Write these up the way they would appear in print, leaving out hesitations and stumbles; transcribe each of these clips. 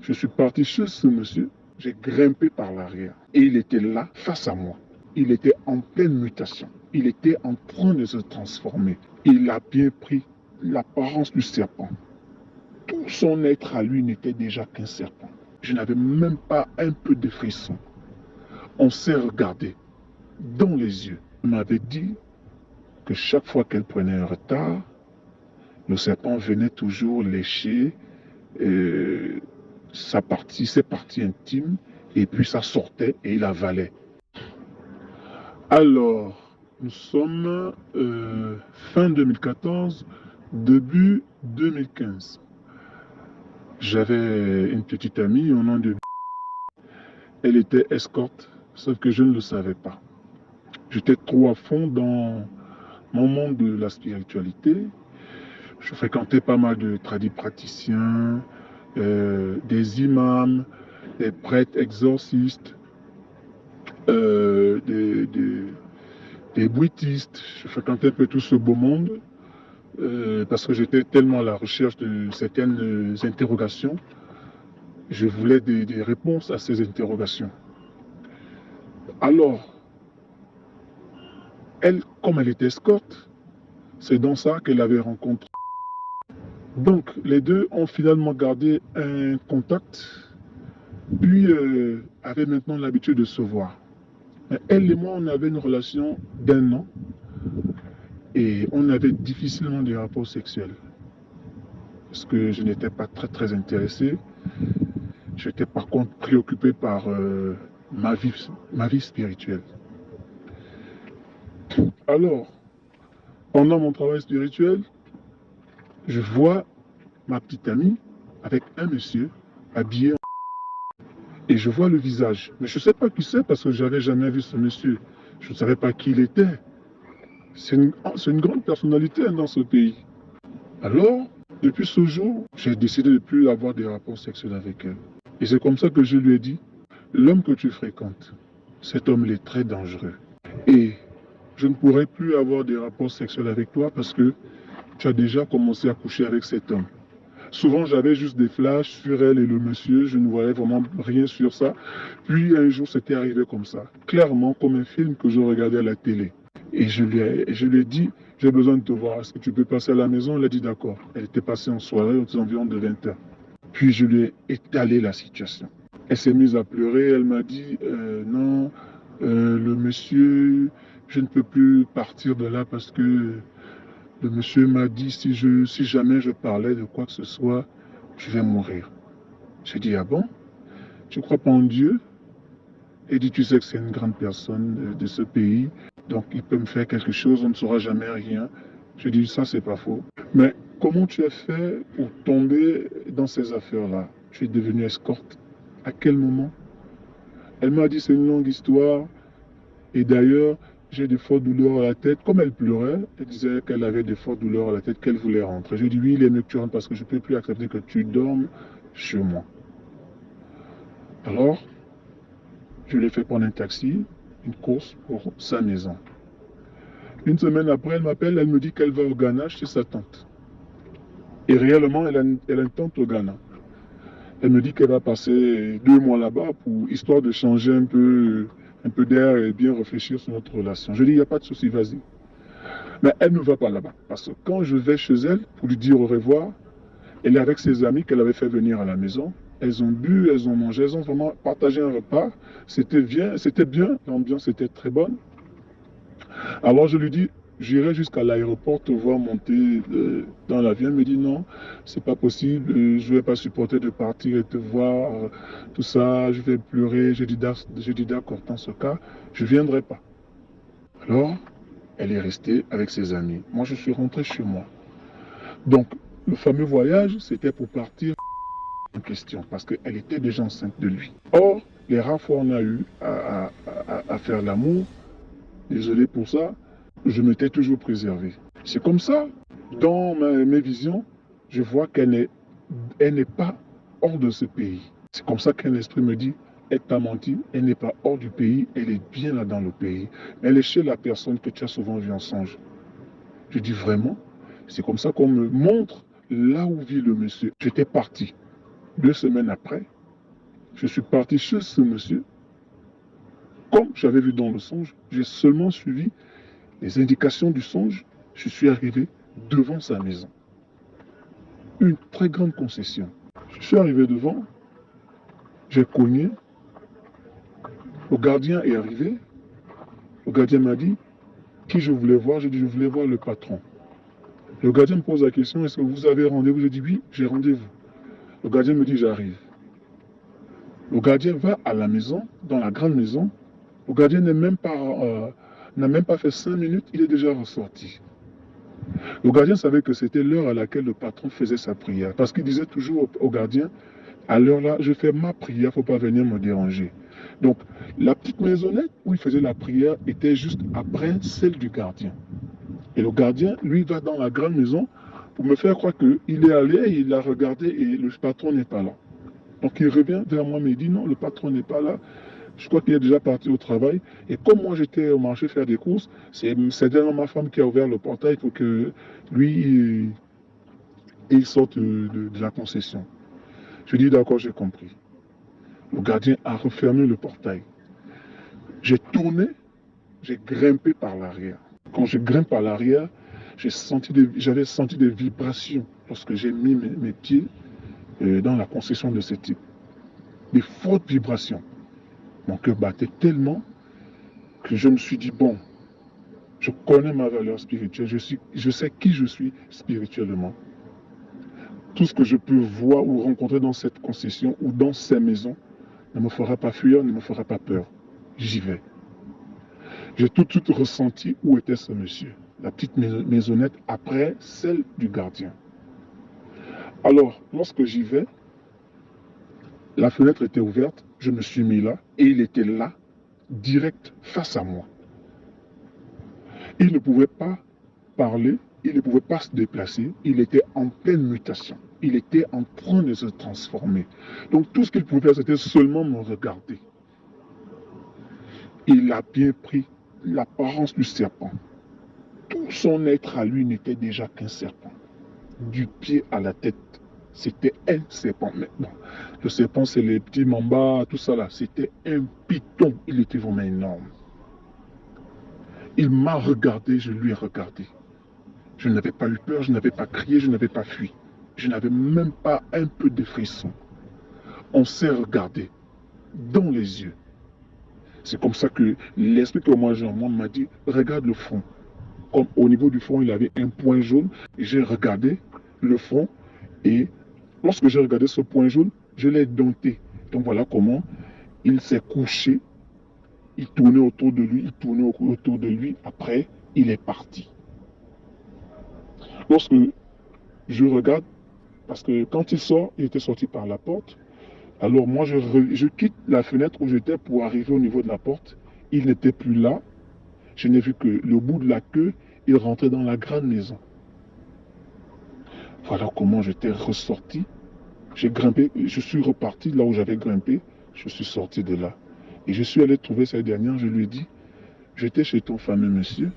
Je suis parti chez ce monsieur, j'ai grimpé par l'arrière. Et il était là, face à moi. Il était en pleine mutation. Il était en train de se transformer. Il a bien pris l'apparence du serpent. Tout son être à lui n'était déjà qu'un serpent. Je n'avais même pas un peu de frisson. On s'est regardé dans les yeux. Elle m'avait dit que chaque fois qu'elle prenait un retard, le serpent venait toujours lécher ses parties intimes, et puis ça sortait et il avalait. Alors, nous sommes fin 2014, début 2015. J'avais une petite amie au nom de... Elle était escorte, sauf que je ne le savais pas. J'étais trop à fond dans mon monde de la spiritualité. Je fréquentais pas mal de praticiens, des imams, des prêtres exorcistes, des bouddhistes. Je fréquentais un peu tout ce beau monde parce que j'étais tellement à la recherche de certaines interrogations. Je voulais des réponses à ces interrogations. Alors, elle, comme elle était escorte, c'est dans ça qu'elle avait rencontré. Donc, les deux ont finalement gardé un contact, puis avaient maintenant l'habitude de se voir. Elle et moi, on avait une relation d'1 an et on avait difficilement des rapports sexuels. Parce que je n'étais pas très intéressé. J'étais par contre préoccupé par ma vie spirituelle. Alors, pendant mon travail spirituel, je vois ma petite amie avec un monsieur habillé et je vois le visage. Mais je ne sais pas qui c'est parce que je n'avais jamais vu ce monsieur. Je ne savais pas qui il était. C'est une grande personnalité dans ce pays. Alors, depuis ce jour, j'ai décidé de ne plus avoir des rapports sexuels avec elle. Et c'est comme ça que je lui ai dit, l'homme que tu fréquentes, cet homme est très dangereux. Et je ne pourrai plus avoir des rapports sexuels avec toi parce que tu as déjà commencé à coucher avec cet homme. Souvent, j'avais juste des flashs sur elle et le monsieur, je ne voyais vraiment rien sur ça. Puis un jour, c'était arrivé comme ça, clairement comme un film que je regardais à la télé. Et je lui ai dit, j'ai besoin de te voir, est-ce que tu peux passer à la maison? Elle a dit d'accord. Elle était passée en soirée aux environs de 20h. Puis je lui ai étalé la situation. Elle s'est mise à pleurer, elle m'a dit, non, le monsieur, je ne peux plus partir de là parce que le monsieur m'a dit, si jamais je parlais de quoi que ce soit, je vais mourir. J'ai dit, ah bon? Tu crois pas en Dieu? Elle dit, tu sais que c'est une grande personne de ce pays, donc il peut me faire quelque chose, on ne saura jamais rien. Je dis, ça c'est pas faux. Mais comment tu as fait pour tomber dans ces affaires-là? Tu es devenue escorte. À quel moment? Elle m'a dit, c'est une longue histoire. Et d'ailleurs, j'ai des fortes douleurs à la tête. Comme elle pleurait, elle disait qu'elle avait des fortes douleurs à la tête, qu'elle voulait rentrer. Je lui ai dit, oui, il est mieux que tu rentres parce que je ne peux plus accepter que tu dormes chez moi. Alors, je lui ai fait prendre un taxi, une course pour sa maison. Une semaine après, elle m'appelle, elle me dit qu'elle va au Ghana chez sa tante. Et réellement, elle a une tante au Ghana. Elle me dit qu'elle va passer 2 mois là-bas pour histoire de changer un peu d'air et bien réfléchir sur notre relation. Je dis, il n'y a pas de souci, vas-y. Mais elle ne va pas là-bas. Parce que quand je vais chez elle pour lui dire au revoir, elle est avec ses amis qu'elle avait fait venir à la maison. Elles ont bu, elles ont mangé, elles ont vraiment partagé un repas. C'était bien, l'ambiance était très bonne. Alors je lui dis, j'irai jusqu'à l'aéroport te voir monter dans l'avion. Elle me dit non, c'est pas possible, je ne vais pas supporter de partir et te voir, tout ça, je vais pleurer. J'ai dit d'accord, dans ce cas, je ne viendrai pas. Alors, elle est restée avec ses amis. Moi, je suis rentré chez moi. Donc, le fameux voyage, c'était pour partir en question, parce qu'elle était déjà enceinte de lui. Or, les rares fois on a eu à faire l'amour, désolé pour ça, je m'étais toujours préservé. C'est comme ça, dans mes visions, je vois qu'elle n'est pas hors de ce pays. C'est comme ça qu'un esprit me dit, elle t'a menti, elle n'est pas hors du pays, elle est bien là dans le pays. Elle est chez la personne que tu as souvent vue en songe. Je dis vraiment, c'est comme ça qu'on me montre là où vit le monsieur. J'étais parti. 2 semaines après, Je suis parti chez ce monsieur. Comme j'avais vu dans le songe, j'ai seulement suivi les indications du songe. Je suis arrivé devant sa maison. Une très grande concession. Je suis arrivé devant, j'ai cogné. Le gardien est arrivé. Le gardien m'a dit qui je voulais voir. J'ai dit je voulais voir le patron. Le gardien me pose la question, est-ce que vous avez rendez-vous? J'ai dit oui, j'ai rendez-vous. Le gardien me dit j'arrive. Le gardien va à la maison, dans la grande maison. Le gardien n'a même pas fait 5 minutes, il est déjà ressorti. Le gardien savait que c'était l'heure à laquelle le patron faisait sa prière. Parce qu'il disait toujours au gardien, à l'heure là, je fais ma prière, il ne faut pas venir me déranger. Donc, la petite maisonnette où il faisait la prière était juste après celle du gardien. Et le gardien, lui, va dans la grande maison pour me faire croire qu'il est allé, il a regardé et le patron n'est pas là. Donc, il revient vers moi, mais il dit non, le patron n'est pas là. Je crois qu'il est déjà parti au travail. Et comme moi, j'étais au marché faire des courses, c'est dernièrement ma femme qui a ouvert le portail pour que lui, il sorte de la concession. Je dis d'accord, j'ai compris. Le gardien a refermé le portail. J'ai tourné, j'ai grimpé par l'arrière. Quand je grimpe par l'arrière, j'avais senti des vibrations lorsque j'ai mis mes pieds dans la concession de ce type. Des fortes vibrations. Mon cœur battait tellement que je me suis dit, bon, je connais ma valeur spirituelle, je sais qui je suis spirituellement. Tout ce que je peux voir ou rencontrer dans cette concession ou dans ces maisons ne me fera pas fuir, ne me fera pas peur. J'y vais. J'ai tout de suite ressenti où était ce monsieur, la petite maisonnette après celle du gardien. Alors, lorsque j'y vais, la fenêtre était ouverte, je me suis mis là et il était là, direct face à moi. Il ne pouvait pas parler, il ne pouvait pas se déplacer, il était en pleine mutation. Il était en train de se transformer. Donc tout ce qu'il pouvait faire, c'était seulement me regarder. Il a bien pris l'apparence du serpent. Tout son être à lui n'était déjà qu'un serpent. Du pied à la tête, c'était un serpent. Mais bon, le serpent, c'est les petits mambas, tout ça là. C'était un python. Il était vraiment énorme. Il m'a regardé, je lui ai regardé. Je n'avais pas eu peur, je n'avais pas crié, je n'avais pas fui. Je n'avais même pas un peu de frisson. On s'est regardé dans les yeux. C'est comme ça que l'esprit que moi j'ai en moi m'a dit, regarde le front. Comme au niveau du front, il avait un point jaune. J'ai regardé le front et lorsque j'ai regardé ce point jaune, je l'ai dompté. Donc voilà comment il s'est couché. Il tournait autour de lui, il tournait autour de lui. Après, il est parti. Lorsque je regarde, parce que quand il sort, il était sorti par la porte. Alors moi, je quitte la fenêtre où j'étais pour arriver au niveau de la porte. Il n'était plus là. Je n'ai vu que le bout de la queue, il rentrait dans la grande maison. Voilà comment j'étais ressorti. J'ai grimpé, je suis reparti là où j'avais grimpé. Je suis sorti de là. Et je suis allé trouver cette dernière, je lui ai dit, j'étais chez ton fameux monsieur,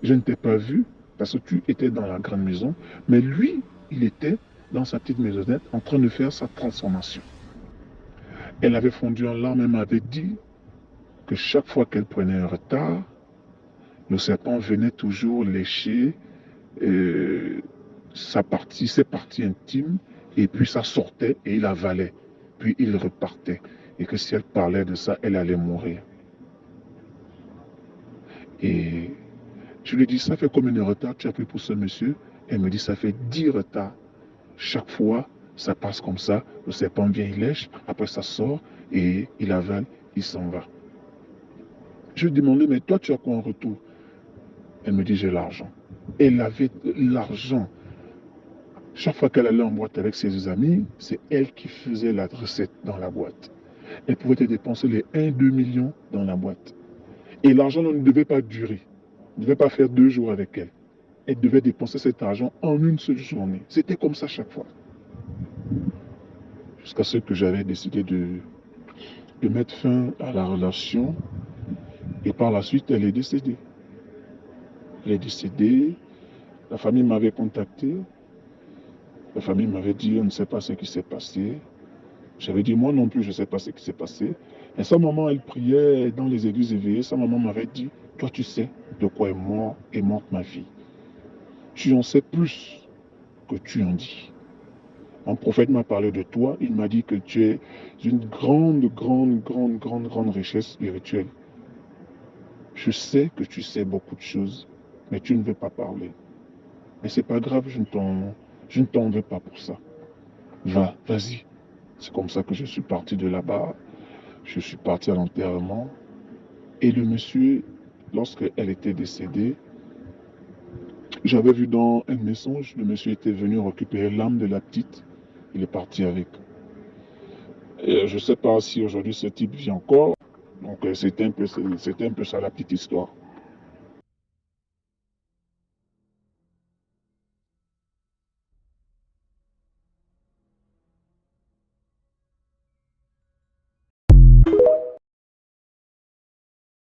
je ne t'ai pas vu parce que tu étais dans la grande maison, mais lui, il était dans sa petite maisonnette en train de faire sa transformation. Elle avait fondu en larmes, elle m'avait dit que chaque fois qu'elle prenait un retard, le serpent venait toujours lécher ses parties intimes, et puis ça sortait et il avalait, puis il repartait. Et que si elle parlait de ça, elle allait mourir. Et je lui ai dit, ça fait combien de retards tu as pris pour ce monsieur? Elle me dit, ça fait 10 retards. Chaque fois, ça passe comme ça, le serpent vient, il lèche, après ça sort, et il avale, il s'en va. Je lui ai demandé, mais toi tu as quoi en retour? Elle me dit, j'ai l'argent. Elle avait l'argent. Chaque fois qu'elle allait en boîte avec ses amis, c'est elle qui faisait la recette dans la boîte. Elle pouvait te dépenser les 1-2 millions dans la boîte. Et l'argent ne devait pas durer. Ne devait pas faire 2 jours avec elle. Elle devait dépenser cet argent en une seule journée. C'était comme ça chaque fois. Jusqu'à ce que j'avais décidé de mettre fin à la relation. Et par la suite, elle est décédée. Elle est décédée. La famille m'avait contacté. La famille m'avait dit, on ne sait pas ce qui s'est passé. J'avais dit, moi non plus, je ne sais pas ce qui s'est passé. Et sa maman, elle priait dans les églises éveillées. Sa maman m'avait dit, toi, tu sais de quoi est morte ma fille. Tu en sais plus que tu en dis. Un prophète m'a parlé de toi. Il m'a dit que tu es une grande richesse spirituelle. Je sais que tu sais beaucoup de choses, mais tu ne veux pas parler. Mais c'est pas grave, je ne t'en veux pas pour ça. Vas-y. C'est comme ça que je suis parti de là-bas. Je suis parti à l'enterrement. Et le monsieur, lorsqu'elle était décédée, j'avais vu dans un de mes songes, le monsieur était venu récupérer l'âme de la petite. Il est parti avec. Et je ne sais pas si aujourd'hui ce type vit encore. Donc c'était un peu ça la petite histoire.